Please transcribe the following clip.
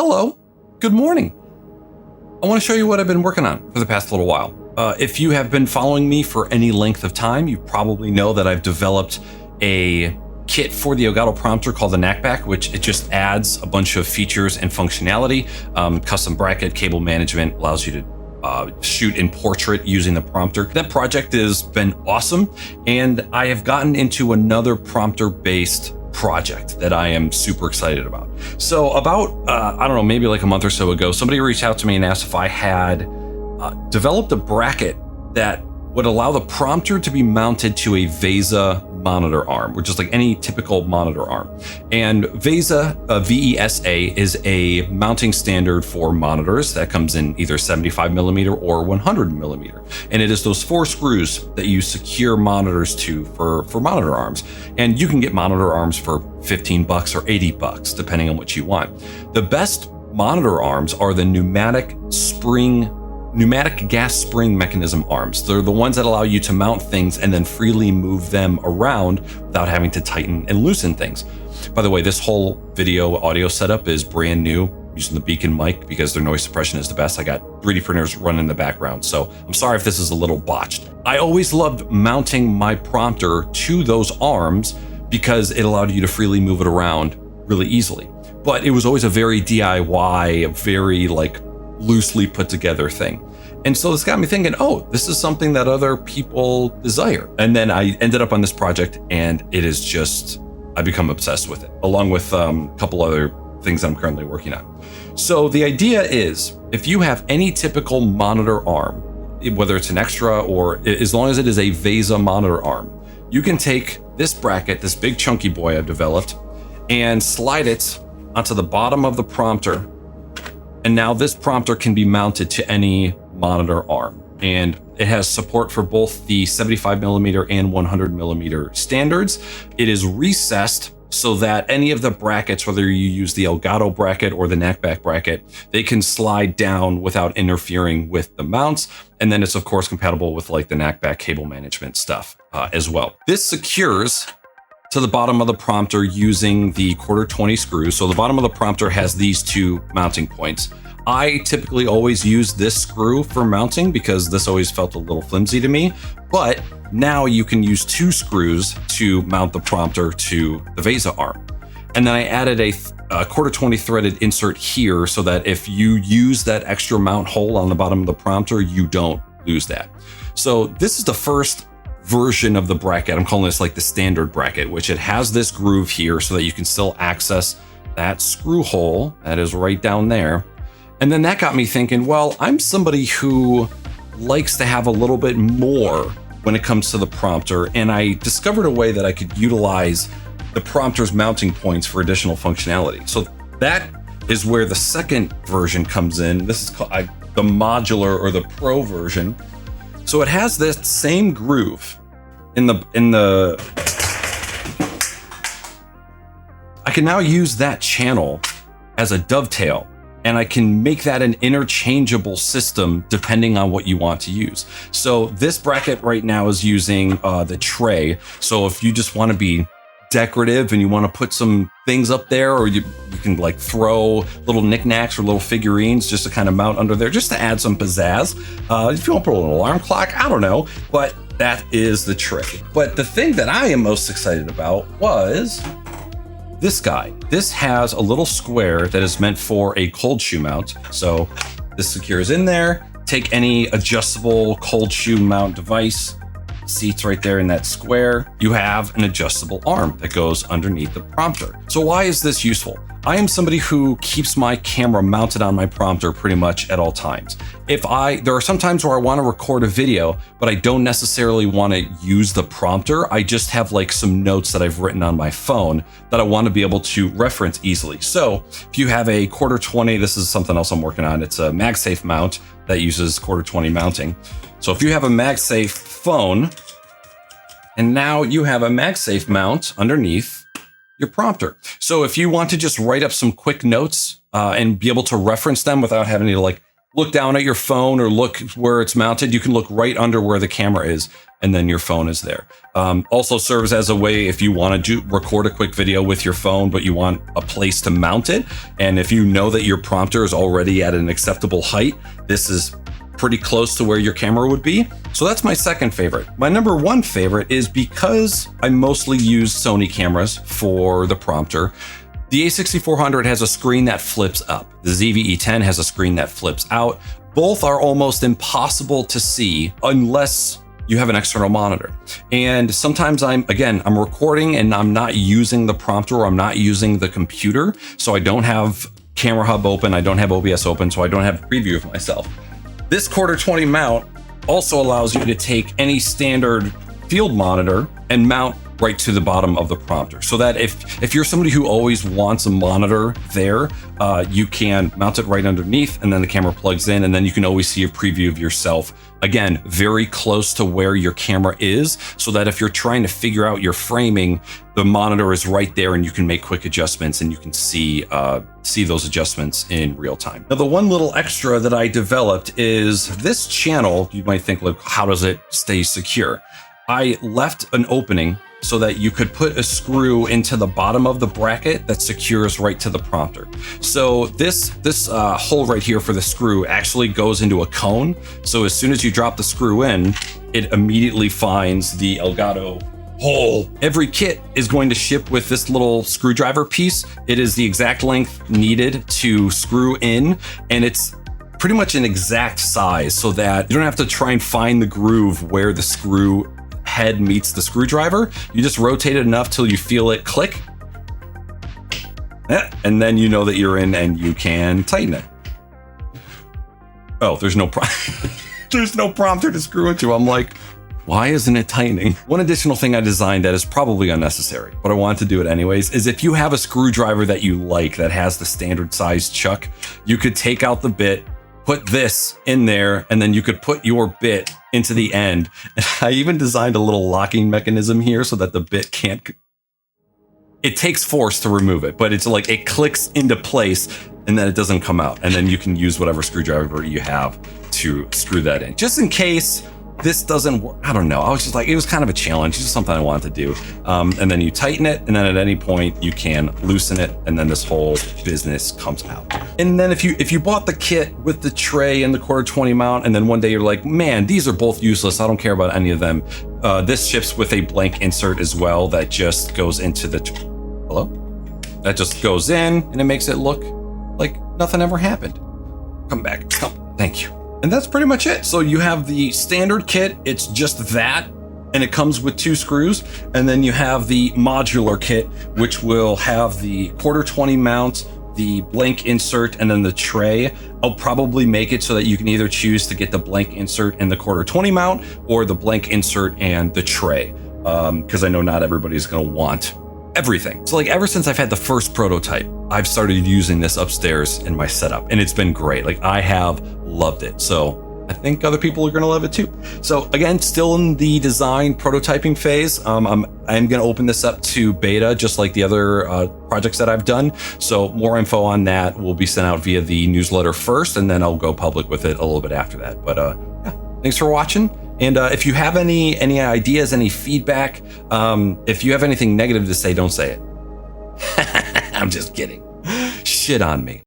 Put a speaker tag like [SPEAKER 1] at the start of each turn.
[SPEAKER 1] Hello, good morning. I want to show you what I've been working on for the past little while. If you have been following me for any length of time, you probably know that I've developed a kit for the Elgato Prompter called the Nackback, which it just adds a bunch of features and functionality. Custom bracket, cable management, allows you to shoot in portrait using the prompter. That project has been awesome, and I have gotten into another prompter-based project that I am super excited about. So about, I don't know, maybe like a month or so ago, somebody reached out to me and asked if I had developed a bracket that would allow the prompter to be mounted to a VESA monitor arm, which is like any typical monitor arm. And VESA, V-E-S-A, is a mounting standard for monitors that comes in either 75mm or 100mm. And it is those 4 screws that you secure monitors to for monitor arms. And you can get monitor arms for $15 or $80, depending on what you want. The best monitor arms are the pneumatic gas spring mechanism arms. They're the ones that allow you to mount things and then freely move them around without having to tighten and loosen things. By the way, this whole video audio setup is brand new, using the Beacon mic because their noise suppression is the best. I got 3D printers running in the background, so I'm sorry if this is a little botched. I always loved mounting my prompter to those arms because it allowed you to freely move it around really easily. But it was always a very DIY, a very loosely put together thing. And so this got me thinking, oh, this is something that other people desire. And then I ended up on this project, and it is just, I become obsessed with it, along with a couple other things I'm currently working on. So the idea is, if you have any typical monitor arm, whether it's an extra or as long as it is a VESA monitor arm, you can take this bracket, this big chunky boy I've developed, and slide it onto the bottom of the prompter. And now this prompter can be mounted to any monitor arm. And it has support for both the 75mm and 100mm standards. It is recessed so that any of the brackets, whether you use the Elgato bracket or the Nackback bracket, they can slide down without interfering with the mounts. And then it's of course compatible with like the Nackback cable management stuff as well. This secures to the bottom of the prompter using the 1/4-20 screws. So the bottom of the prompter has these 2 mounting points. I typically always use this screw for mounting because this always felt a little flimsy to me, but now you can use 2 screws to mount the prompter to the VESA arm. And then I added a 1/4-20 threaded insert here so that if you use that extra mount hole on the bottom of the prompter, you don't lose that. So this is the first version of the bracket. I'm calling this like the standard bracket, which it has this groove here so that you can still access that screw hole that is right down there. And then that got me thinking, well, I'm somebody who likes to have a little bit more when it comes to the prompter, and I discovered a way that I could utilize the prompter's mounting points for additional functionality. So that is where the second version comes in. This is called the modular or the pro version. So it has this same groove in the I can now use that channel as a dovetail, and I can make that an interchangeable system depending on what you want to use. So this bracket right now is using the tray. So if you just want to be decorative and you want to put some things up there, or you can like throw little knickknacks or little figurines just to kind of mount under there, just to add some pizzazz. If you want to put a little alarm clock, I don't know, but that is the tray. But the thing that I am most excited about was this guy. This has a little square that is meant for a cold shoe mount. So this secures in there. Take any adjustable cold shoe mount device, seats right there in that square. You have an adjustable arm that goes underneath the prompter. So why is this useful? I am somebody who keeps my camera mounted on my prompter pretty much at all times. There are some times where I want to record a video, but I don't necessarily want to use the prompter. I just have like some notes that I've written on my phone that I want to be able to reference easily. So if you have a 1/4-20, this is something else I'm working on. It's a MagSafe mount that uses 1/4-20 mounting. So if you have a MagSafe phone, and now you have a MagSafe mount underneath your prompter. So if you want to just write up some quick notes and be able to reference them without having to like look down at your phone or look where it's mounted, you can look right under where the camera is and then your phone is there. Also serves as a way if you want to record a quick video with your phone, but you want a place to mount it. And if you know that your prompter is already at an acceptable height, this is pretty close to where your camera would be. So that's my second favorite. My number one favorite is because I mostly use Sony cameras for the prompter. The a6400 has a screen that flips up. The ZV-E10 has a screen that flips out. Both are almost impossible to see unless you have an external monitor. And sometimes I'm recording and I'm not using the prompter, or I'm not using the computer. So I don't have Camera Hub open, I don't have OBS open, so I don't have a preview of myself. This Q20 mount also allows you to take any standard field monitor and mount right to the bottom of the prompter, so that if you're somebody who always wants a monitor there, you can mount it right underneath, and then the camera plugs in, and then you can always see a preview of yourself. Again, very close to where your camera is, so that if you're trying to figure out your framing, the monitor is right there and you can make quick adjustments, and you can see those adjustments in real time. Now, the one little extra that I developed is this channel. You might think, like, how does it stay secure? I left an opening so that you could put a screw into the bottom of the bracket that secures right to the prompter. So this hole right here for the screw actually goes into a cone. So as soon as you drop the screw in, it immediately finds the Elgato hole. Every kit is going to ship with this little screwdriver piece. It is the exact length needed to screw in, and it's pretty much an exact size, so that you don't have to try and find the groove where the screw head meets the screwdriver. You just rotate it enough till you feel it click, and then you know that you're in and you can tighten it. Oh, there's no there's no prompter to screw into. I'm like, why isn't it tightening? One additional thing I designed that is probably unnecessary, but I wanted to do it anyways, is if you have a screwdriver that you like that has the standard size chuck, you could take out the bit, put this in there, and then you could put your bit into the end. And I even designed a little locking mechanism here so that the bit can't, it takes force to remove it, but it's like it clicks into place and then it doesn't come out. And then you can use whatever screwdriver you have to screw that in, just in case this doesn't work. I don't know. I was just like, it was kind of a challenge, just something I wanted to do. And then you tighten it, and then at any point you can loosen it, and then this whole business comes out. And then if you bought the kit with the tray and the Q20 mount, and then one day you're like, man, these are both useless, I don't care about any of them. This ships with a blank insert as well that just goes into the, hello? That just goes in, and it makes it look like nothing ever happened. Come back. Oh, thank you. And that's pretty much it. So you have the standard kit, it's just that, and it comes with 2 screws. And then you have the modular kit, which will have the Q20 mount, the blank insert, and then the tray. I'll probably make it so that you can either choose to get the blank insert and the Q20 mount, or the blank insert and the tray, because I know not everybody's gonna want everything. So like, ever since I've had the first prototype, I've started using this upstairs in my setup, and it's been great. Like, I have loved it. So I think other people are going to love it too. So again, still in the design prototyping phase. I'm going to open this up to beta, just like the other projects that I've done. So more info on that will be sent out via the newsletter first, and then I'll go public with it a little bit after that. But yeah, thanks for watching. And if you have any ideas, any feedback, if you have anything negative to say, don't say it. I'm just kidding. Shit on me.